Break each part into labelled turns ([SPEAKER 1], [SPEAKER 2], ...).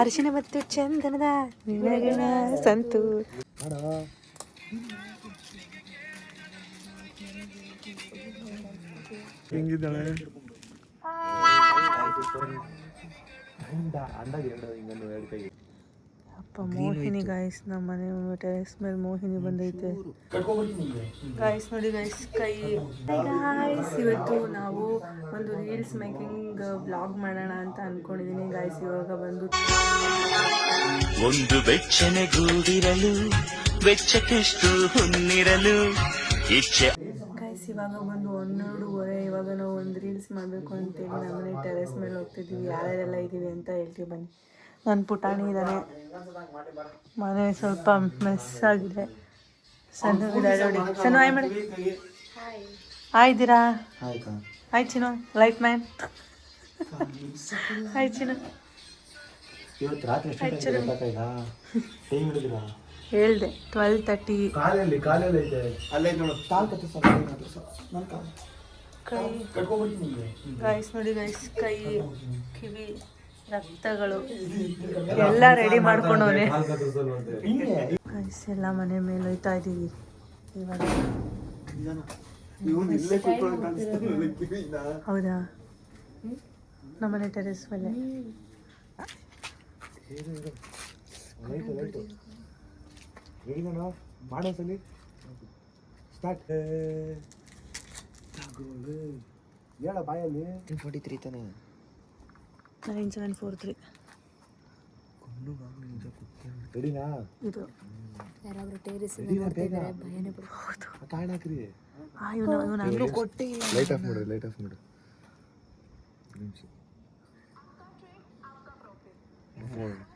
[SPEAKER 1] ಅರಿಶಿನ ಮತ್ತು ಚಂದನದ ನಿನಗಣ ಸಂತು
[SPEAKER 2] ಹೆಂಗಿದ್ದಾಳೆ
[SPEAKER 1] ಅಪ್ಪ ಮೋಹಿನಿ ಗಾಯ್ಸ್ ನಮ್ಮ ಮನೆ ಟೆರೆಸ್ ಮೇಲೆ ಮೋಹಿನಿ ಬಂದೈತೆ ಗಾಯ್ಸ್ ನೋಡಿ ಗಾಯ್ಸ್ ಕೈ ಗಾಯ್ಸ್ ಇವತ್ತು ನಾವು ಒಂದು ರೀಲ್ಸ್ ಮೇಕಿಂಗ್ ಬ್ಲಾಗ್ ಮಾಡೋಣ ಅಂತ ಅನ್ಕೊಂಡಿದೀನಿ ಗಾಯ್ಸ್ ಇವಾಗ ಬಂದು
[SPEAKER 3] ಒಂದು ಬೆಚ್ಚನೆಗೂಡಿರಲು ಬೆಚ್ಚಕ್ಕೆಷ್ಟು ಹೊನ್ನಿರಲು ಇಚ್ಛೆ
[SPEAKER 1] ಗಾಯ್ಸ್ ಇವಾಗ ಬಂದು 12:30 ಇವಾಗ ನಾವು ಒಂದು ರೀಲ್ಸ್ ಮಾಡಬೇಕು ಅಂತೇಳಿ ನಮ್ಮನೆ ಟೆರೆಸ್ ಮೇಲೆ ಹೋಗ್ತಿದ್ದೀವಿ ಯಾರ್ಯಾರೆಲ್ಲ ಇದ್ದೀವಿ ಅಂತ ಹೇಳ್ತೀವಿ ಬನ್ನಿ ನನ್ನ ಪುಟಾಣಿ ಇದ್ದಾನೆ ಮನೆ ಸ್ವಲ್ಪ ಮೆಸ್ ಆಗಿದೆ ಸಣ್ಣ ನೋಡಿ ಸಣ್ಣ ಆಯ್ ಮಾಡಿ ಆಯ್ದಿರಾ ಆಯ್ ಚಿನ್ನು ಲೈಟ್ ಮ್ಯಾನ್ ಆಯ್ ಚಿನ್ನು ಹೇಳ್ದೆ 12:30 ಗೈಸ್ ನೋಡಿ ಗೈಸ್ ಕೈ ಕಿವಿ ರಕ್ತಗಳು ಎಲ್ಲ ರೆಡಿ ಮಾಡ್ಕೊಂಡವನೆ ಗೈಸ್ ಎಲ್ಲ ಮನೆ ಮೇಲೆ ಹೋಯ್ತಾ ಇದೀವಿ ಇವಾಗ ಹೌದಾ ನಮ್ಮನೆ ಟೆರೆಸ್ ಮೇಲೆ
[SPEAKER 2] ಮಾಡೋಸಲಿ ಸ್ಟಾರ್ಟ್ ಹೇಳ ಬಾಯಲ್ಲಿ 43 ತಾನೆ
[SPEAKER 1] 9743
[SPEAKER 2] ರೆಡಿನಾ
[SPEAKER 1] ಇದು
[SPEAKER 4] ಯಾರಾದ್ರೂ ಟೇರಿಸ್ ನೋಡ್ತಿದ್ದಾರೆ ಭಯನೇ
[SPEAKER 2] ಬಿಡ್ಬೋದು ಕಾರಣ ಹಾಕ್ರಿ
[SPEAKER 1] ಇವನು ಕೊಟ್ಟಿಲ್ಲ
[SPEAKER 2] ಲೈಟ್ ಆಫ್ ಮಾಡು ಲೈಟ್ ಆಫ್ ಮಾಡು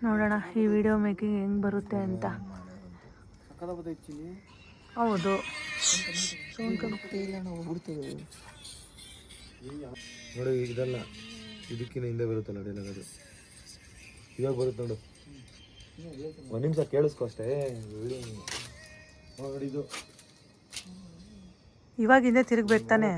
[SPEAKER 1] ನೋಡೋಣ ಈ ವಿಡಿಯೋ ಮೇಕಿಂಗ್ ಹೆಂಗ್ ಬರುತ್ತೆ ಅಂತ ಹೌದು
[SPEAKER 2] ನೋಡಿ ಇದಲ್ಲ ಇದಕ್ಕಿಂತ ಹಿಂದೆ ಬರುತ್ತಲ್ಲ ಡೈಲಾಗ್ ಅದು ಇವಾಗ ಬರುತ್ತೆ ನೋಡು ಒಂದು ನಿಮಿಷ ಕೇಳಿಸ್ಕೊ ಅಷ್ಟೇ ನೋಡಿ ಇದು
[SPEAKER 1] ಇವಾಗ ಹಿಂದೆ ತಿರುಗ್ಬೇಕು ತಾನೆ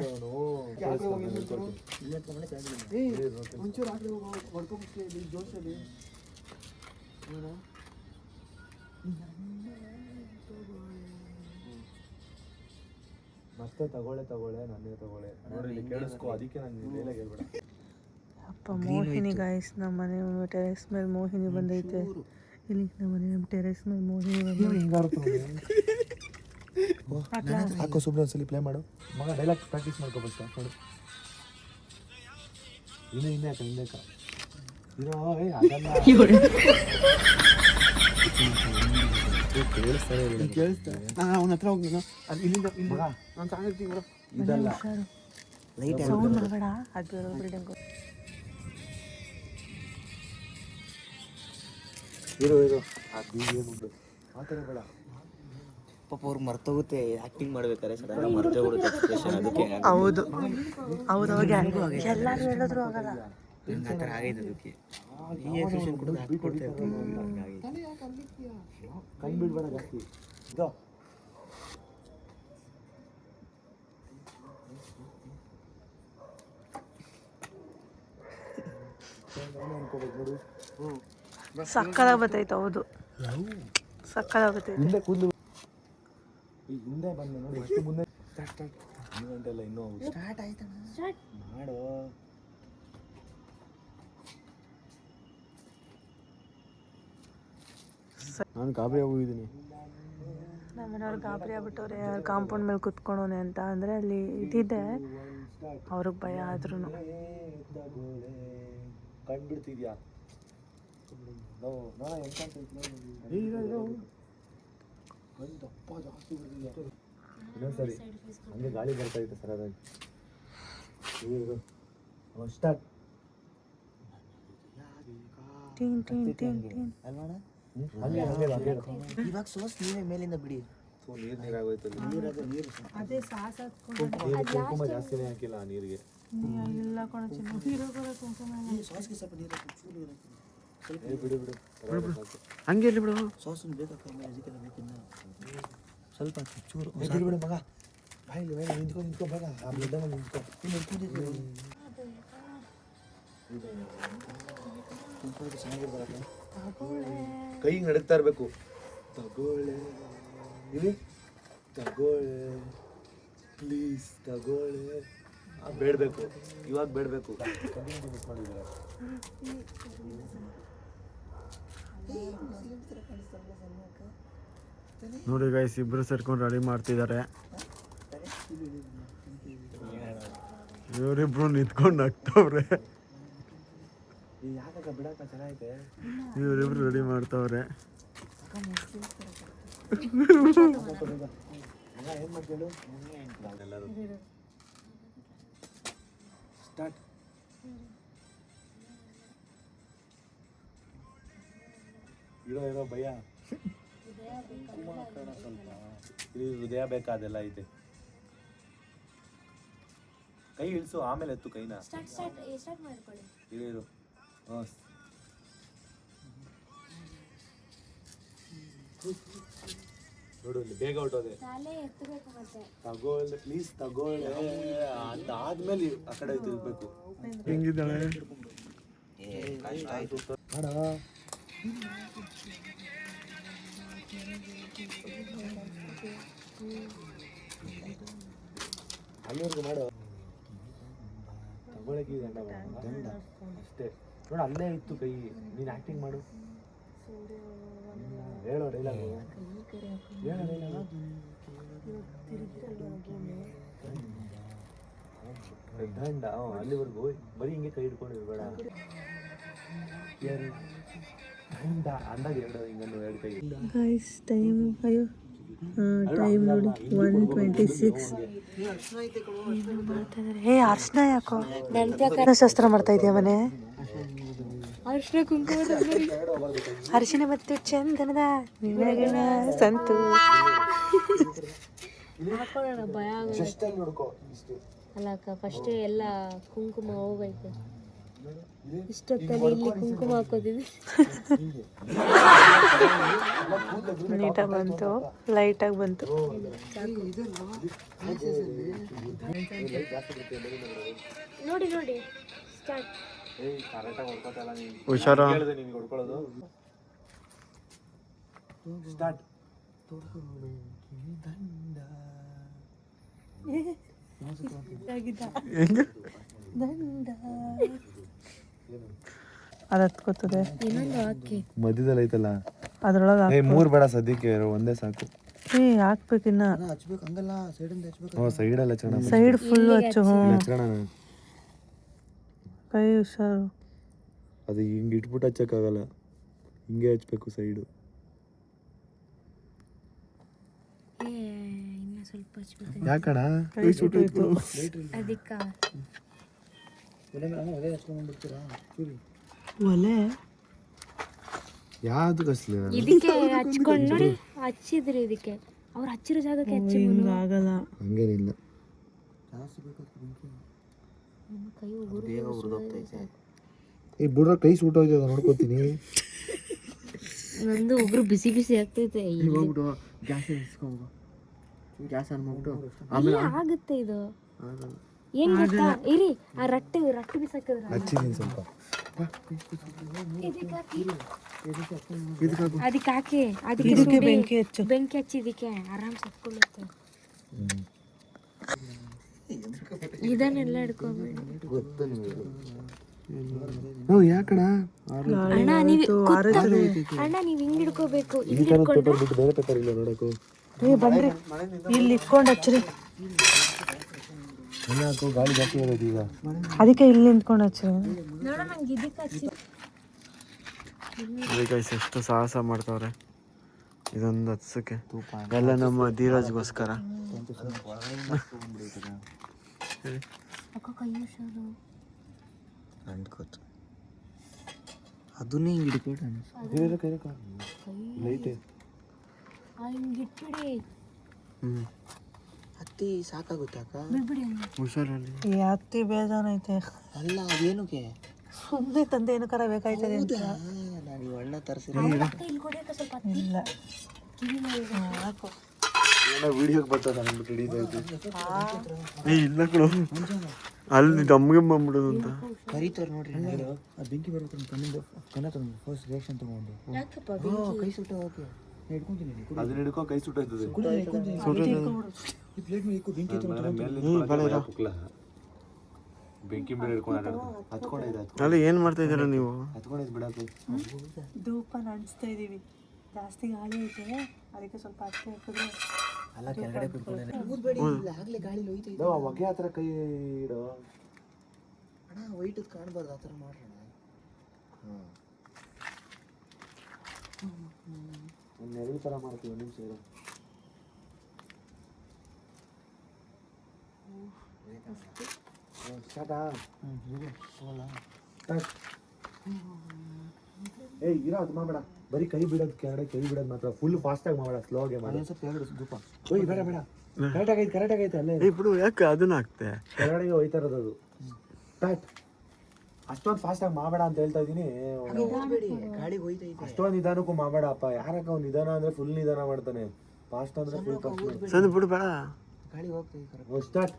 [SPEAKER 2] ಮತ್ತೆ ತಗೊಳ್ಳೆ ನನ್ನೇ ತಗೊಳ್ಳೆ ನೋಡಿ ಇಲ್ಲಿ ಕೇಳಿಸ್ಕೊ ಅದಕ್ಕೆ ನಾನು ಡೈಲಾಗ್ ಹೇಳ್ಬೇಡ
[SPEAKER 1] ಅಪ್ಪ ಮೋಹಿನಿ ಗಾಯ್ಸ್ ನಮ್ಮ ಮನೆ ಟೆರೆಸ್ ಮೇಲೆ ಮೋಹಿನಿ ಬಂದೈತೆ ಇಲ್ಲಿ ನಮ್ಮ ಮನೆ ಟೆರೆಸ್ ಮೇಲೆ ಮೋಹಿನಿ
[SPEAKER 2] ಹಾಕೋ ಸುಮ್ಮನೆ ಒಂದ್ಸಲಿ ಪ್ಲೇ ಮಾಡು ಮಗ ಡೈಲಾಗ್ ಪ್ರಾಕ್ಟೀಸ್ ಮಾಡ್ಕೋ ಫಸ್ಟ್ ಮಾಡು ಹಿಂದೆ ಹಾಕ ಇರೋ ಕೇಳಿಸ್ತಾ ಅವನ ಹತ್ರ ಹೋಗಿ ಇಲ್ಲಿಂದ ನಾನು ಸಾಗಿರ್ತೀನಿ ಇದಲ್ಲ ಲೈಟ್
[SPEAKER 1] ಸೌಂಡ್ ಮಾಡಬೇಡ ಅದು ಬಿಲ್ಡಿಂಗ್
[SPEAKER 2] ಇರೋ ಮಾತಾಡ ಬೇಡ
[SPEAKER 5] ಪಾಪ ಅವ್ರಿಗೆ ಮರ್ತೋಗುತ್ತೆ ಆಕ್ಟಿಂಗ್ ಮಾಡ್ಬೇಕಾದ್ರೆ ಸಡನ್ ಮರ್ತೋಗ್ಬಿಡುತ್ತೆ ಎಕ್ಸ್ಪ್ರೆಷನ್ ಅದಕ್ಕೆ
[SPEAKER 1] ಹೌದು ಅವಾಗ ಎಲ್ಲರೂ ಹೇಳಿದ್ರು ಆಗಲ್ಲ
[SPEAKER 5] ನಂಗೆ ಆ ಥರ ಆಗೈತೆ ಅದಕ್ಕೆ ಈ ಎಕ್ಸ್ಪ್ರೆಷನ್ ಕೂಡ ಹಾಕ್ಕೊಡ್ತಾ ಇರ್ತೀನಿ ಹಂಗಾಗಿ
[SPEAKER 2] ಕೈ ಬಿಡ್ಬೇಡ ಜಾಸ್ತಿ ಇದೋ
[SPEAKER 1] ಸಕ್ಕದಾಗ ಬರ್ತೈತೆ ಹೌದು ಸಕ್ಕದಾಗ ಬರ್ತೈತೆ
[SPEAKER 2] ಹಿಂದೆ ಕೂದಲು ಹಿಂದೆ ಬಂದು ನೋಡಿ ಎಷ್ಟು ಮುಂದೆ ಸ್ಟಾರ್ಟ್ ಗಂಟೆಲ್ಲ ಇನ್ನೂ
[SPEAKER 5] ಸ್ಟಾರ್ಟ್ ಆಯ್ತಣ್ಣ
[SPEAKER 2] ಮಾಡು ನಾನು ಗಾಬರಿ ಹೋಗಿದ್ದೀನಿ
[SPEAKER 1] ನಮ್ಮನೆಯವ್ರು ಗಾಬರಿ ಆಗ್ಬಿಟ್ಟವ್ರೆ ಅವ್ರು ಕಾಂಪೌಂಡ್ ಮೇಲೆ ಕುತ್ಕೊಳೋನೆ ಅಂತ ಅಂದರೆ ಅಲ್ಲಿ ಇದಿದೆ ಅವ್ರಿಗೆ ಭಯ ಆದ್ರೂ
[SPEAKER 2] ಕಂಡ್ಬಿಡ್ತಿದ್ಯಾ ಇನ್ನೊಂದ್ಸರಿ ಹಂಗೆ ಗಾಳಿ ಬರ್ತಾ ಇತ್ತು ಸರಿಯಾಗಿ ಸ್ಟಾರ್ಟ್
[SPEAKER 5] ಇವಾಗ ಸೋಸ್ ನೀವೇ ಮೇಲಿಂದ ಬಿಡಿ
[SPEAKER 2] ನೀರಾಗೋಯ್ತು
[SPEAKER 1] ಅದೇ ಸಾಸ್
[SPEAKER 2] ಕುಂಕುಮ ಜಾಸ್ತಿನೇ ಹಾಕಿಲ್ಲ ಆ ನೀರಿಗೆ
[SPEAKER 1] ಇಲ್ಲ ಕಣ ಕುಂಕುಮ
[SPEAKER 5] ಸಾಸ್ಗೆ ಸ್ವಲ್ಪ ನೀರು ಚೂರು
[SPEAKER 2] ಬಿಡು
[SPEAKER 5] ಹಂಗೆ ಇರಲಿ ಬಿಡು ಸಾಸನ್ನು ಬೇಕಾಕ ಅದಕ್ಕೆಲ್ಲ ಬೇಕಿನ್ನ ಸ್ವಲ್ಪ ಚೂರು
[SPEAKER 2] ಬಿಡು ಮಗ ಬಾಯಿಲಿ ನಿಂತ್ಕೊ ಬೇಗ ಆ ಬ್ಲಡ್ ನಿಂತ್ಕೊ
[SPEAKER 5] ಚೆನ್ನಾಗಿರ್ಬಾರಲ್ಲ
[SPEAKER 2] ಕೈ ನಡೀತಾ ಇರಬೇಕು. ತಗೋಳೆ ಇಲ್ಲಿ, ತಗೋಳೆ ಪ್ಲೀಸ್ ತಗೋಳೆ. ಬೇಡಬೇಕು, ಇವಾಗ ಬೇಡಬೇಕು.
[SPEAKER 5] ನೋಡಿ ಗೈಸ್, ಇಬ್ರು ಸೇರ್ಕೊಂಡು ರೆಡಿ ಮಾಡ್ತಿದ್ದಾರೆ. ಇವರಿಬ್ರು ನಿಂತ್ಕೊಂಡು ನಗ್ತವ್ರೆ. ಇವರಿಬ್ರು ರೆಡಿ ಮಾಡ್ತವ್ರೆ.
[SPEAKER 2] ಸ್ಟಾರ್ಟ್. ಇರೋ ಭಯ, ಇಲ್ಲಿ ಹೃದಯ ಬೇಕಾದೆಲ್ಲ ಐತೆ. ಕೈ ಇಳಿಸು, ಆಮೇಲೆ ಎತ್ತು ಕೈನ. ಇರು. ನೋಡು ಇಲ್ಲಿ ಬೇಗ ಹೊಟ್ಟೋದೆ. ತಗೋಳೆ ಪ್ಲೀಸ್, ತಗೋಳೆ ಅಂತ ಆದ್ಮೇಲೆ ಆ ಕಡೆ ತಿರ್ಬೇಕು.
[SPEAKER 5] ಹೆಂಗಿದ್ದಾಳೆ?
[SPEAKER 2] ಅಲ್ಲಿವರೆಗೂ ಮಾಡು. ತಗೊಳಕ್ಕೆ ದಂಡ ಅಷ್ಟೇ. ನೋಡು ಅಲ್ಲೇ ಇತ್ತು ಕೈ. ನೀನು ಆಕ್ಟಿಂಗ್ ಮಾಡು. ಹೇಳೋ ಡೈಲಾಗ್. ದಂಡ ಅಲ್ಲಿವರೆಗೂ ಬರೀ ಹಿಂಗೆ ಕೈ ಹಿಡ್ಕೊಂಡಿರ್ಬೇಡ. ದಂಡ ಅಂದಾಗ ಎರಡು ಹಿಂಗನ್ನು ಎರಡು ಕೈ.
[SPEAKER 1] ಗೈಸ್ ಟೈಮ್ ಟೈಮ್ ನೋಡಿ 1:26. ಹೇ ಅರ್ಶನ ಯಾಕೋ ನನ್ನ ಪ್ರಕಾರ ಶಾಸ್ತ್ರ ಮಾಡ್ತಾ ಇದೆಯಾ ಮನೆ? ಅರ್ಶನ ಕುಂಕುಮ, ಅರಿಶಿನ ಮತ್ತು ಚಂದನದ ನಿನಗಿನ ಸಂತು. ಭಯ ಅಲ್ಲ ಅಕ್ಕ, ಫಸ್ಟ್ ಎಲ್ಲ ಕುಂಕುಮ ಹೋಗೈತೆ. ಇಷ್ಟೊತ್ತಲ್ಲಿ ಇಲ್ಲಿ ಕುಂಕುಮ ಹಾಕೋದಿದ್ವಿ. ನೀಟಾಗಿ ಬಂತು, ಲೈಟಾಗಿ ಬಂತು. ನೋಡಿ ನೋಡಿ ಸ್ಟಾರ್ಟ್.
[SPEAKER 5] ಹುಷಾರ.
[SPEAKER 2] ಸ್ಟಾರ್ಟ್.
[SPEAKER 1] ಅದು ಹತ್ಕೋತದೆ.
[SPEAKER 2] ಮಧ್ಯದಲ್ಲಿ ಐತಲ್ಲ
[SPEAKER 1] ಅದ್ರೊಳಗೆ
[SPEAKER 2] ಮೂರ್ ಬೇಡ ಸದ್ಯಕ್ಕೆ, ಒಂದೇ ಸಾಕು.
[SPEAKER 1] ಹಾಕ್ಬೇಕಿನ್ನ
[SPEAKER 2] ಸೈಡಲ್ಲ ಚೆನ್ನಾಗಿ,
[SPEAKER 1] ಸೈಡ್ ಫುಲ್ ಹಚ್ಚು.
[SPEAKER 2] ಹಚ್ಚೋಣ.
[SPEAKER 1] ಕೈ ಹುಷಾರು.
[SPEAKER 2] ಅದು ಹಿಂಗೆ ಇಟ್ಬಿಟ್ಟು ಹಚ್ಚಕ್ಕಾಗಲ್ಲ, ಹಿಂಗೆ ಹಚ್ಬೇಕು ಸೈಡು. ಯಾಕಣ
[SPEAKER 1] ಒಲೆ
[SPEAKER 2] ಯಾವ್ದು ಕಸ್ಲಿ
[SPEAKER 4] ಇದಕ್ಕೆ ಹಚ್ಕೊಂಡು ನೋಡಿ, ಹಚ್ಚಿದ್ರಿ ಇದಕ್ಕೆ. ಅವ್ರು ಹಚ್ಚಿರೋ ಜಾಗಕ್ಕೆ ಹಚ್ಚಿ
[SPEAKER 1] ಆಗಲ್ಲ.
[SPEAKER 2] ಹಂಗೇನಿಲ್ಲ. ಈ ಬುಡ್ರ ಕೈ ಸೂಟ್ ಹೋಯ್ತದ ನೋಡ್ಕೋತೀನಿ.
[SPEAKER 4] ನಂದು ಒಬ್ರು ಬಿಸಿ ಬಿಸಿ ಆಗ್ತೈತೆ.
[SPEAKER 5] ಗ್ಯಾಸ್ ಆನ್ ಮಾಡ್ಬಿಟ್ಟು
[SPEAKER 4] ಆಗುತ್ತೆ ಇದು. ಏನ್ ಗೊತ್ತಾ, ಇರಿ ಆ ರಟ್ಟು ಬಿಸಾಕಿದ್ರ
[SPEAKER 2] ಹಚ್ಚಿದೀನಿ ಸ್ವಲ್ಪ.
[SPEAKER 4] ಅದಕ್ಕೆ ಹಾಕಿ, ಅದಕ್ಕೆ ಬೆಂಕಿ ಹಚ್ಚಿ ಇದಕ್ಕೆ ಆರಾಮ್ ಸತ್ಕೊಳ್ಳುತ್ತೆ. ಇದನ್ನೆಲ್ಲ ಹಿಡ್ಕೊಬೇಡಿ
[SPEAKER 2] ಯಾಕಣ.
[SPEAKER 4] ಅಣ್ಣ ನೀವು ಹಿಂಗ್ ಹಿಡ್ಕೋಬೇಕು.
[SPEAKER 2] ಬೇರೆ ಪೇಪರ್ ಇಲ್ಲ ನೋಡಕು.
[SPEAKER 1] ಬನ್ರಿ ಇಲ್ಲಿ ಇಟ್ಕೊಂಡು ಹಚ್ಚ್ರಿ.
[SPEAKER 2] ಗಾಳಿ ಜಾಸ್ತಿ ಇರೋದು ಈಗ,
[SPEAKER 1] ಅದಕ್ಕೆ ಇಲ್ಲಿ ನಿಂತ್ಕೊಂಡು ಹಚ್ಚ್ರಿ.
[SPEAKER 4] ನೋಡ ನಂಗೆ ಇದಕ್ಕೆ ಹಚ್ಚಿ.
[SPEAKER 5] ಎಷ್ಟು ಸಾಹಸ ಮಾಡ್ತಾವ್ರೆ ಇದೊಂದು ಹತ್ಸಕ್ಕೆ. ಎಲ್ಲ ನಮ್ಮ ಧೀರಜ್ಗೋಸ್ಕರ.
[SPEAKER 6] ಅದನ್ನೇ ಹಿಂಗೆ ಹಿಡ್ಕೊಡ ಹತ್ತಿ ಸಾಕಾಗುತ್ತಾಕ
[SPEAKER 5] ಹುಷಾರಲ್ಲಿ.
[SPEAKER 1] ಈ ಹತ್ತಿ ಬೇಜಾನೈತೆ.
[SPEAKER 6] ಅಲ್ಲ ಅದೇನಕ್ಕೆ
[SPEAKER 1] ಸುಮ್ಮನೆ ತಂದೆ ಏನು ಕರ ಬೇಕಾಯ್ತದೆ ಅಂತ.
[SPEAKER 6] ನಾನು ಈ ಅಣ್ಣ ತರಿಸಿ
[SPEAKER 1] ಇಲ್ಲ
[SPEAKER 2] ಏನೋ ವಿಡಿಯೋಗೆ ಬರ್ತದ ಅಂದ್ಬಿಟ್ಟು ಹಿಡಿದೈತಿ.
[SPEAKER 5] ಇಲ್ಲ ಕಣೋ, ಅಲ್ಲಿ ದಮ್ಗೆ ಬಂದ್ಬಿಡೋದು ಅಂತ.
[SPEAKER 6] ಕರೀತಾರೆ ನೋಡ್ರಿ.
[SPEAKER 5] ಆ ಬೆಂಕಿ ಬರ್ಬೇಕು ಕಣ್ಣಿಂದ ಕಣ್ಣ ತಗೊಂಡು ಫಸ್ಟ್ ರಿಯಾಕ್ಷನ್ ತಗೊಂಡು
[SPEAKER 1] ಯಾಕಪ್ಪ
[SPEAKER 6] ಕೈ ಸುಟ್ಟ ಓಕೆ
[SPEAKER 5] ಹಿಡ್ಕೊಂತೀನಿ
[SPEAKER 2] ಅದನ್ನ ಹಿಡ್ಕೊ ಕೈ ಸುಟ್ಟೋಯ್ತದೆ.
[SPEAKER 5] ಈ ಪ್ಲೇಟ್ ಮೇಲೆ ಇಕ್ಕು ಬೆಂಕಿ
[SPEAKER 2] ಬೆಂಕಿ ಮೇಲೆ ಹಿಡ್ಕೊಂಡು ಹತ್ಕೊಂಡೈತೆ
[SPEAKER 5] ಅಲ್ಲಿ ಏನು ಮಾಡ್ತಾ ಇದ್ದೀರಾ ನೀವು?
[SPEAKER 2] ಹತ್ಕೊಂಡೈತೆ ಬಿಡಕ್ಕೆ.
[SPEAKER 1] ಧೂಪನ ಹಂಚ್ತಾ ಇದೀವಿ. ಜಾಸ್ತಿ ಗಾಳಿ ಐತೆ ಅದಕ್ಕೆ ಸ್ವಲ್ಪ ಹಚ್ಚಿ ಹಾಕಿದ್ರೆ
[SPEAKER 6] ಅಲ್ಲ ಕೆಳಗಡೆ ಕೂತ್ಕೊಳ್ಳೋಣ. ಊದ್ಬೇಡಿ, ಇಲ್ಲ ಆಗ್ಲೇ ಗಾಳಿ ಹೋಯ್ತೈತೆ.
[SPEAKER 2] ಹೊಗೆ ಹತ್ರ ಕೈ ಇಡೋ
[SPEAKER 6] ಅಣ್ಣ ವೈಟ್ ಕಾಣಬಾರ್ದು, ಆ ಥರ ಮಾಡೋಣ.
[SPEAKER 2] ಒಂದು ನೆರಳು ಥರ ಮಾಡ್ತೀವಿ. ಒಂದು ನಿಮಿಷ ಇರೋ. ಸ್ಟಾರ್ಟಾ? ಏಯ್ ಇರೋ ಅದು ಮಾಡಬೇಡ, ಬರೀ ಕೈ ಬಿಡೋದು ಕೆಳಗಡೆ, ಕೈ ಬಿಡೋದು ಮಾತ್ರ. ಫುಲ್ ಫಾಸ್ಟಾಗಿ ಮಾಡಬೇಡ, ಸ್ಲೋಗೆ ಮಾಡಿ.
[SPEAKER 6] ಸ್ವಲ್ಪ ಕೆಳಗಡೆ ಧೂಪ.
[SPEAKER 2] ಓಯ್ ಬೇಡ ಬೇಡ, ಕರೆಕ್ಟಾಗೈತೆ ಅಲ್ಲೇ
[SPEAKER 5] ಏ ಬಿಡು, ಯಾಕೆ ಅದನ್ನ ಹಾಕ್ತೆ?
[SPEAKER 2] ಕೆಳಗಡೆಗೆ ಹೋಯ್ತಾ ಇರೋದು ಅದು. ಸ್ಟಾರ್ಟ್. ಅಷ್ಟೊಂದು ಫಾಸ್ಟಾಗಿ ಮಾಡಬೇಡ ಅಂತ ಹೇಳ್ತಾ ಇದ್ದೀನಿ.
[SPEAKER 6] ಊದ್ಬೇಡಿ, ಗಾಳಿ ಹೋಯ್ತೈತೆ.
[SPEAKER 2] ಅಷ್ಟೊಂದು ನಿಧಾನಕ್ಕೂ ಮಾಡಬೇಡಪ್ಪ. ಯಾರಕ್ಕ ಅವ್ನು ನಿಧಾನ ಅಂದ್ರೆ ಫುಲ್ ನಿಧಾನ ಮಾಡ್ತಾನೆ, ಫಾಸ್ಟ್ ಅಂದ್ರೆ ಫುಲ್ ಫಾಸ್ಟ್.
[SPEAKER 5] ಸಂದು ಬಿಡು ಬೇಡ.
[SPEAKER 6] ಗಾಳಿ ಹೋಗ್ತೈತೆ ಕರೆಕ್ಟ್.
[SPEAKER 2] ಸ್ಟಾರ್ಟ್.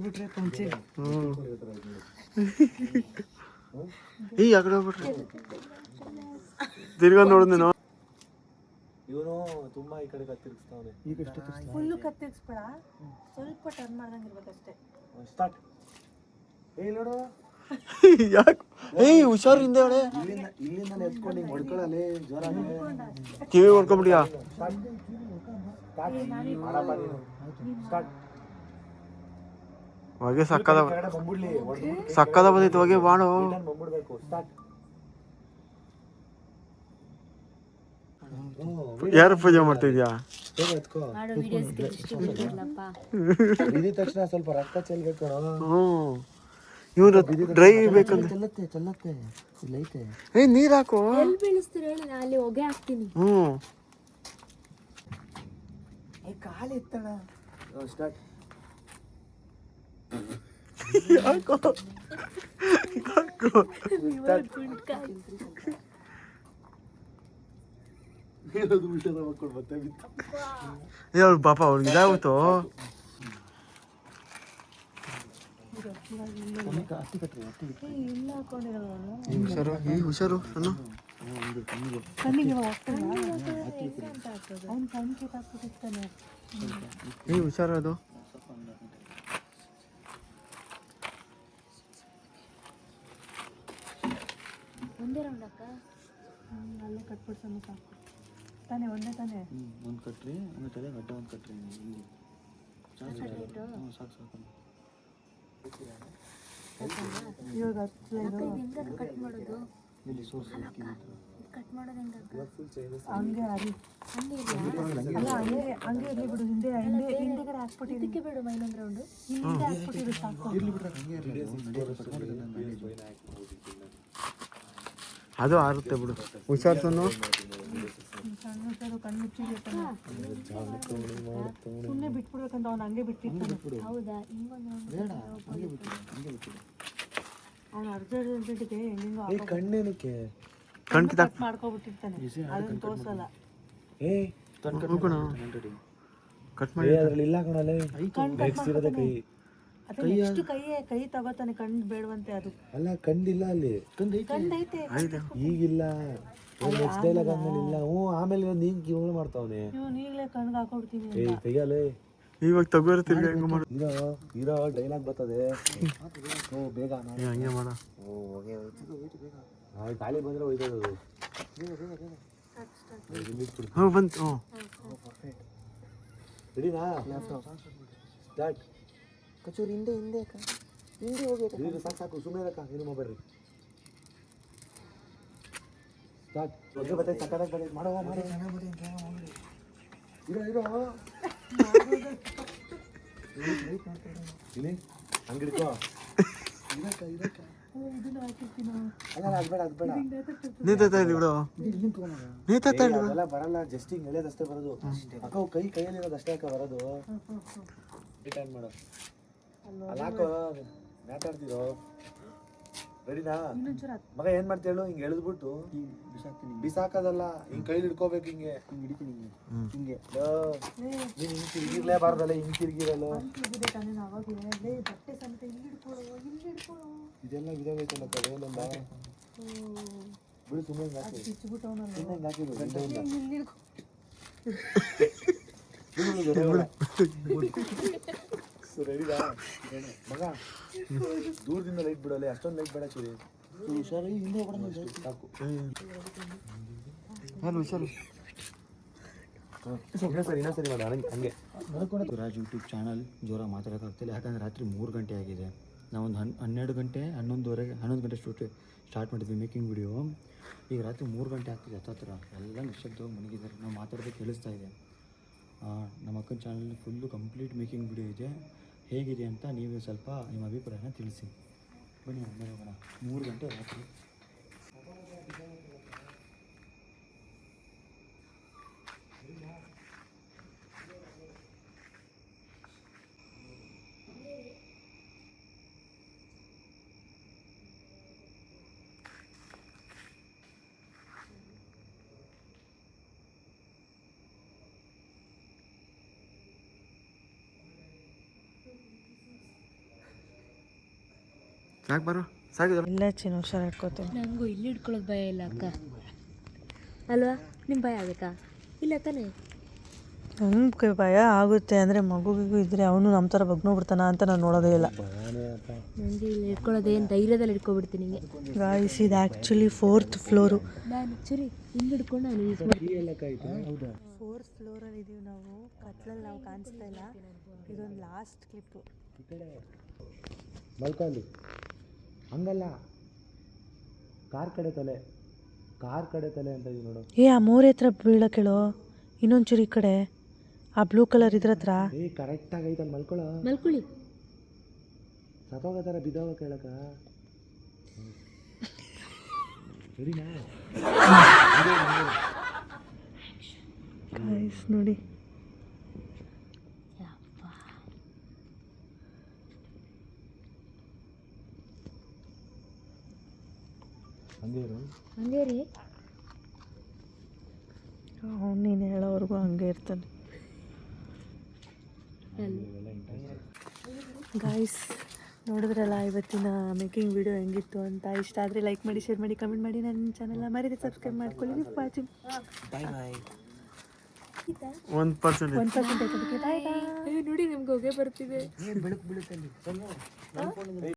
[SPEAKER 1] ಬಿಟ್ರೆ ಪಂಚೆ
[SPEAKER 5] ಈ ಆ ಕಡೆ ಹೋಗ್ಬಿಟ್ರಿ. ತಿರ್ಗಾ ನೋಡು ನೀನು.
[SPEAKER 2] ಇವನು ತುಂಬಾ ಈ ಕಡೆ ತಿರುಗಿಸ್ತಾವನೆ.
[SPEAKER 5] ಈಗ ಎಷ್ಟು
[SPEAKER 1] ಫುಲ್ಲು ಕತ್ತಿರಿಸ್ಬೇಡ, ಸ್ವಲ್ಪ ಟರ್ನ್ ಮಾಡ್ದಂಗೆ ಇರ್ಬೇಕಷ್ಟೇ.
[SPEAKER 2] ಸ್ಟಾರ್ಟ್. ಏ ನೋಡು,
[SPEAKER 5] ಯಾಕೆ? ಏಯ್ ಹುಷಾರಿಂದ ಹೇಳೆ.
[SPEAKER 2] ಇಲ್ಲಿಂದ ಎತ್ಕೊಂಡು ಹಿಂಗೆ ಹೊಡ್ಕೊಳ್ಳಲಿ ಜೋರಾಗಿ.
[SPEAKER 5] ಕಿವಿ ಹೊಡ್ಕೊಂಬಿಡಿಯಾ?
[SPEAKER 2] ಸ್ಟಾರ್ಟ್.
[SPEAKER 5] ಹೊಗೆ ಸಕ್ಕದ
[SPEAKER 2] ಬಂದ್ಬಿಡ್ಲಿ,
[SPEAKER 5] ಸಕ್ಕದ ಬಂದೈತೆ ಹೊಗೆ ಮಾಡು.
[SPEAKER 2] ಬಂದ್ಬಿಡ್ಬೇಕು. ಸ್ಟಾರ್ಟ್.
[SPEAKER 5] ಯಾರು ಪೂಜೆ ಮಾಡ್ತಿದ್ಯಾ?
[SPEAKER 2] ಎತ್ಕೋ.
[SPEAKER 4] ಮಾಡೋ ವಿಡಿಯೋಸ್ಗೆ ಡಿಸ್ಟ್ರಿಬ್ಯೂಟ್ ಇಲ್ಲಪ್ಪ.
[SPEAKER 2] ಬಿದ್ದ ತಕ್ಷಣ ಸ್ವಲ್ಪ ರಕ್ತ ಚೆಲ್ಬೇಕು.
[SPEAKER 5] ಹ್ಞೂ ಇವ್ರು ಡ್ರೈ ಬೇಕಂದ್ರೆ
[SPEAKER 6] ಚೆಲ್ಲತ್ತೆ ಚೆಲ್ಲತ್ತೆ, ಇಲ್ಲೈತೆ.
[SPEAKER 5] ಏಯ್ ನೀರು ಹಾಕು.
[SPEAKER 4] ಎಲ್ಲಿ ಬೀಳಿಸ್ತೀರ ಹೇಳಿ, ನಾನು ಅಲ್ಲಿ ಹೊಗೆ ಹಾಕ್ತೀನಿ.
[SPEAKER 5] ಹ್ಞೂ
[SPEAKER 6] ಗಾಳಿ ಎತ್ತಣ.
[SPEAKER 2] ಸ್ಟಾರ್ಟ್.
[SPEAKER 5] ಹಾಕು ಹಾಕು.
[SPEAKER 2] ಹೇಳೋದು ವಿಷಯದ ಮಕ್ಕಳು ಮತ್ತೆ ಬಿತ್ತು.
[SPEAKER 5] ಅವ್ರು ಪಾಪ ಅವ್ರಿಗೆ ಇದಾಗ್ಬಿಟ್ಟು.
[SPEAKER 1] ಇಲ್ಲ ಹಾಕೊಂಡಿರಲ್ಲ
[SPEAKER 5] ಹುಷಾರು, ಈ ಹುಷಾರು ಅನ್ನು.
[SPEAKER 1] ಕಣ್ಣಿಗೆ ಹಾಕ್ತಾನೆ, ಅವ್ನು ಕಣ್ಣಿಗೆ ಹಾಕ್ಬಿಟ್ಟಿರ್ತಾನೆ.
[SPEAKER 5] ಈ ಹುಷಾರು ಅದು.
[SPEAKER 4] ಒಂದೇ ರೌಂಡ್ ಅಕ್ಕ.
[SPEAKER 1] ಅಲ್ಲೇ ಕಟ್ಬಿಡ್ಸೋಣ ಸಾಕು ತಾನೇ, ಒಂದೇ ತಾನೇ.
[SPEAKER 6] ಒಂದು ಕಟ್ರಿ, ಆಮೇಲೆ ತಲೆ ಗಡ್ಡ ಒಂದು ಕಟ್ರಿ. ಇಲ್ಲಿ ಸಾಕು ಸಾಕು.
[SPEAKER 1] ಇವಾಗ ಹಚ್ಚಲೇದು
[SPEAKER 4] ಹೆಂಗ ಕಟ್ ಮಾಡೋದು?
[SPEAKER 6] ಇಲ್ಲಿ ಸೋರ್ಸ್
[SPEAKER 4] ಕಟ್ ಮಾಡೋದು ಹೆಂಗ?
[SPEAKER 1] ಹಂಗೆ ಹರಿ
[SPEAKER 4] ಹಂಗೆ ಇದೆಯಾ?
[SPEAKER 1] ಅಲ್ಲ ಹಂಗೆ ಹಂಗೆ ಇರಲಿ ಬಿಡು. ಹಿಂದೆ ಹಿಂದೆ ಹಿಂದೆಗಡೆ ಹಾಕ್ಬಿಟ್ಟಿರಿ.
[SPEAKER 4] ಇದಕ್ಕೆ ಬಿಡು ಇನ್ನೊಂದು ರೌಂಡು.
[SPEAKER 1] ಹಿಂದೆ ಹಾಕ್ಬಿಟ್ಟಿರು ಸಾಕು.
[SPEAKER 6] ಇರ್ಲಿ ಬಿಟ್ರೆ ಹಂಗೆ ಇರಲಿ.
[SPEAKER 5] ಅದು ಆರುತ್ತೆ ಬಿಡು. ಹುಷಾರ್ಸನ್ನು.
[SPEAKER 1] ಸಣ್ಣ ಸರು ಕಣ್ಣು ಮುಚ್ಚಿರ್ತಾನೆ. ಸುಮ್ಮನೆ ಬಿಟ್ಬಿಡ್ಬೇಕಂತ ಅವ್ನು ಹಂಗೆ ಬಿಟ್ಟಿರ್ತಾನೆ.
[SPEAKER 4] ಹೌದಾ? ಇನ್ನೊಂದು ರೌಂಡ್
[SPEAKER 6] ಬೇಡ, ಹಂಗೆ ಬಿಟ್ಟು ಹಂಗೆ ಬಿಟ್ಟು.
[SPEAKER 1] ಅವ್ನು ಅರ್ಜೆಂಟಿಗೆ ಹೆಂಗೆಂಗೋ
[SPEAKER 2] ಕಣ್ಣೇನಕ್ಕೆ
[SPEAKER 5] ಕಣ್ ಕಿತ್ತಾಕ್
[SPEAKER 1] ಕಟ್ ಮಾಡ್ಕೊಬಿಟ್ಟಿರ್ತಾನೆ. ಅದನ್ನ ತೋರ್ಸಲ್ಲ.
[SPEAKER 2] ಏ
[SPEAKER 5] ಹೋಗೋಣ. ಕಟ್ ಮಾಡಿ.
[SPEAKER 2] ಅದ್ರಲ್ಲಿ ಇಲ್ಲ ಕಣಲೆ. ನೆಕ್ಸ್ಟ್ ಇರೋದೇ ಕೈ.
[SPEAKER 1] ಅದೇ ನೆಕ್ಸ್ಟ್ ಕೈ ತಗೋತಾನೆ. ಕಣ್ಣು ಬೇಡವಂತೆ ಅದು.
[SPEAKER 2] ಅಲ್ಲ ಕಂಡಿಲ್ಲ ಅಲ್ಲಿ.
[SPEAKER 1] ಕಣ್ಣೈತೆ
[SPEAKER 2] ಈಗಿಲ್ಲ, ನೆಕ್ಸ್ಟ್ ಡೈಲಾಗ್ ಆದ್ಮೇಲೆ ಇಲ್ಲ. ಆಮೇಲೆ ನೀನ್ ಕಿವಳು ಮಾಡ್ತಾವನೆ.
[SPEAKER 1] ಇವನು ಈಗಲೇ ಕಣ್ಣಿಗೆ ಹಾಕೊಡ್ತೀನಿ.
[SPEAKER 2] ಏ ತೆಗಿಯಲೇ.
[SPEAKER 5] ಇವಾಗ ತಗೋರ ತಿರ್ಗಿ ಹೆಂಗ ಮಾಡು.
[SPEAKER 2] ಇರೋ ಡೈಲಾಗ್ ಬರ್ತದೆ. ಓ ಬೇಗ
[SPEAKER 5] ಏ ಹಂಗೆ ಮಾಡ.
[SPEAKER 2] ಗಾಳಿ ಬಂದ್ರೆ ಒಯ್ದದು.
[SPEAKER 5] ಹ್ಞೂ ಬಂತು. ಹ್ಞೂ
[SPEAKER 2] ರೆಡಿನಾ? ಸ್ಟಾರ್ಟ್.
[SPEAKER 6] ಕಚೂರಿ ಹಿಂದೆ ಹಿಂದೆ ಅಕ್ಕ, ಹಿಂದೆ ಹೋಗಿ.
[SPEAKER 2] ಸಾಕು ಸಾಕು, ಸುಮ್ಮನೆ ಅಕ್ಕ, ಏನು ಮಾಡ್ಬೇಡ್ರಿ. ಸ್ಟಾರ್ಟ್. ಬಗ್ಗೆ ಬರ್ತೈತೆ, ಸಕ್ಕತ್ತಾಗಿ ಬರ್ತೈತೆ. ಮಾಡೋ ಮಾಡಿ. ಇರೋ ಇಲ್ಲಿ ಹಂಗಿಡ್ಕೋ. ಅಲ್ಲ ಅದು ಬೇಡ, ಅದು ಬೇಡ.
[SPEAKER 5] ನೀತಾ ಇಲ್ಲಿ ಬಿಡು. ನೀತಾ ಇಲ್ಲಿ ಬಿಡು.
[SPEAKER 2] ಅದೆಲ್ಲ ಬರಲ್ಲ, ಜಸ್ಟ್ ಹಿಂಗೆ ಎಳೆದಷ್ಟೇ ಬರೋದು. ಅಕ್ಕ ಕೈಯಲ್ಲಿರೋದು ಅಷ್ಟೇ ಅಕ್ಕ ಬರೋದು. ರಿಟರ್ನ್ ಮಾಡು. ಅಲ್ಲ ಹಾಕೋ, ಮಾತಾಡ್ತಿರೋ. ರೆಡಿನಾ? ಮಗ ಏನ್ ಮಾಡ್ತಾ ಹೇಳು, ಹಿಂಗೆ ಎಳೆದ್ಬಿಟ್ಟು ಬಿಸಾಕದಲ್ಲ, ಹಿಂಗ್ ಕೈಲಿ ಹಿಡ್ಕೋಬೇಕು, ಹಿಂಗೆ
[SPEAKER 5] ಹಿಡಿತೀನಿ ಹಿಂಗೆ
[SPEAKER 2] ನೀನ್ ಹಿಂಗ್ ತಿರ್ಗಿರ್ಲೇಬಾರ್ದಲ್ಲ, ಹಿಂಗ್ ತಿರ್ಗಿರಲ್ಲ. ಇದೆಲ್ಲ ವಿಧವೈತಲ್ಲ ಕಡೆಯಲ್ಲ ಬಿಡು, ಸುಮ್ಮನೆ ಹಾಕಿ ರೆಡಿದಾ ಮಗ? ದೂರದಿಂದ ಲೈಟ್ ಬಿಡಲ್ಲ, ಅಷ್ಟೊಂದು ಲೈಟ್ ಬೇಡ ಚೂರಿ.
[SPEAKER 5] ಹುಷಾರು, ಹಿಂದೆ
[SPEAKER 2] ಸಾಕು.
[SPEAKER 5] ಹುಷಾರು.
[SPEAKER 2] ಇನ್ನೊಂದ್ಸರಿ ಮಾಡ ಹಂಗೆ.
[SPEAKER 5] ರಾಜ್ ಯೂಟ್ಯೂಬ್ ಚಾನಲ್ ಜೋರ ಮಾತಾಡೋಕ್ಕಾಗ್ತಿಲ್ಲ, ಯಾಕಂದರೆ ರಾತ್ರಿ 3 ಗಂಟೆ ಆಗಿದೆ. ನಾವೊಂದು 11 ಗಂಟೆ 11 ಗಂಟೆ ಸ್ಟಾರ್ಟ್ ಮಾಡಿದ್ವಿ ಮೇಕಿಂಗ್ ವಿಡಿಯೋ. ಈಗ ರಾತ್ರಿ 3 ಗಂಟೆ ಆಗ್ತಿದೆ ಹತ್ತತ್ರ. ಎಲ್ಲ ನಿಶ್ಶಬ್ದವಾಗಿ ಮಲಗಿದ್ದಾರೆ, ನಾವು ಮಾತಾಡೋದು ಕೇಳಿಸ್ತಾ ಇದೆ. ನಮ್ಮ ಅಕ್ಕನ channel full complete making video ಇದೆ. ಹೇಗಿದೆ ಅಂತ ನೀವು ಸ್ವಲ್ಪ ನಿಮ್ಮ ಅಭಿಪ್ರಾಯನ ತಿಳಿಸಿ. ಬನ್ನಿ ಒಮ್ಮೆ ಹೋಗೋಣ. 3 ಗಂಟೆ ರಾತ್ರಿ. ಸಾಕು ಬರೋ, ಸಾಕಿದಲ್ಲ.
[SPEAKER 1] ಇಲ್ಲ ಚಿನ್ನ, ಹುಷಾರು ಇಟ್ಕೋತೀನಿ.
[SPEAKER 4] ನನಗೂ ಇಲ್ಲಿ ಹಿಡ್ಕೊಳ್ಳೋದು ಭಯ ಇಲ್ಲ ಅಕ್ಕ ಅಲ್ವಾ? ನಿಮ್ಮ ಭಯ ಆಗುತ್ತಾ? ಇಲ್ಲ ತಾನೇ?
[SPEAKER 1] ನಮ್ಗೆ ಭಯ ಆಗುತ್ತೆ ಅಂದರೆ ಮಗುವಿಗೂ ಇದ್ದರೆ ಅವನು ನಮ್ಮ ಥರ ಬಗ್ನೋಗ್ಬಿಡ್ತಾನ ಅಂತ ನಾನು ನೋಡೋದೇ ಇಲ್ಲ.
[SPEAKER 4] ನನಗೆ ಇಲ್ಲಿ ಹಿಡ್ಕೊಳ್ಳೋದೇನು ಧೈರ್ಯದಲ್ಲಿ ಹಿಡ್ಕೊಬಿಡ್ತೀನಿ ಹಿಂಗೆ.
[SPEAKER 1] ಗಾಯ್ಸ್, ಇದು ಆ್ಯಕ್ಚುಲಿ 4th ಫ್ಲೋರು.
[SPEAKER 4] ನಾನು ಆ್ಯಕ್ಚುಲಿ ಹಿಂಗೆ ಹಿಡ್ಕೊಂಡು ನಾನು ಯೂಸ್
[SPEAKER 5] ಹೌದಾ?
[SPEAKER 1] 4th ಫ್ಲೋರಲ್ಲಿ ಇದ್ದೀವಿ ನಾವು. ಕತ್ಲಲ್ಲಿ ನಾವು ಕಾಣಿಸ್ತಾ ಇಲ್ಲ. ಇದೊಂದು ಲಾಸ್ಟ್ ಕ್ಲಿಪ್ಪು.
[SPEAKER 2] ಮಲ್ಕೊಳ್ಳಿ, ಹಂಗಲ್ಲ, ಕಾರ್ ಕಡೆ ತಲೆ ಅಂತ ಇದೀವಿ ನೋಡು.
[SPEAKER 1] ಆ ಮೋರೆ ಹತ್ರ ಬೀಳಕ್ಕೇಳೋ, ಇನ್ನೊಂಚೂರು ಈ ಕಡೆ ಆ ಬ್ಲೂ ಕಲರ್ ಇದ್ರ ಹತ್ರ.
[SPEAKER 2] ಕರೆಕ್ಟಾಗಿ ಐತಲ್ಲಿ
[SPEAKER 4] ಮಲ್ಕೊಳ್ಳಿ.
[SPEAKER 2] ಸತ್ತೋಗೋ ಥರ ಬಿದ್ದೋಗ ಕೇಳಕ. ಸರಿನಾ?
[SPEAKER 1] ಗಾಯ್ಸ್ ನೋಡಿ,
[SPEAKER 4] ಹಂಗೆ ರೀ.
[SPEAKER 1] ಅವ್ನು ನೀನು ಹೇಳೋವರೆಗೂ ಹಂಗೆ ಇರ್ತಾನೆ. ಗಾಯ್ಸ್, ನೋಡಿದ್ರಲ್ಲ ಇವತ್ತಿನ ಮೇಕಿಂಗ್ ವಿಡಿಯೋ ಹೆಂಗಿತ್ತು ಅಂತ. ಇಷ್ಟ ಆದರೆ ಲೈಕ್ ಮಾಡಿ, ಶೇರ್ ಮಾಡಿ, ಕಮೆಂಟ್ ಮಾಡಿ. ನನ್ನ ಚಾನಲ್ನ ಮರೀದೆ ಸಬ್ಸ್ಕ್ರೈಬ್ ಮಾಡ್ಕೊಳ್ಳಿ. ವಾಚಿಂಗ್.
[SPEAKER 5] ಬಾಯ್ ಬಾಯ್.
[SPEAKER 1] 1% ಆಯ್ತು. ಬಾಯ್ ಬಾಯ್.
[SPEAKER 4] ನೋಡಿ ನಮ್ಗೆ ಹೊಗೆ ಬರ್ತಿದೆ.
[SPEAKER 5] ಬೆಳಕು ಬೀಳುತ್ತಲ್ಲಿ.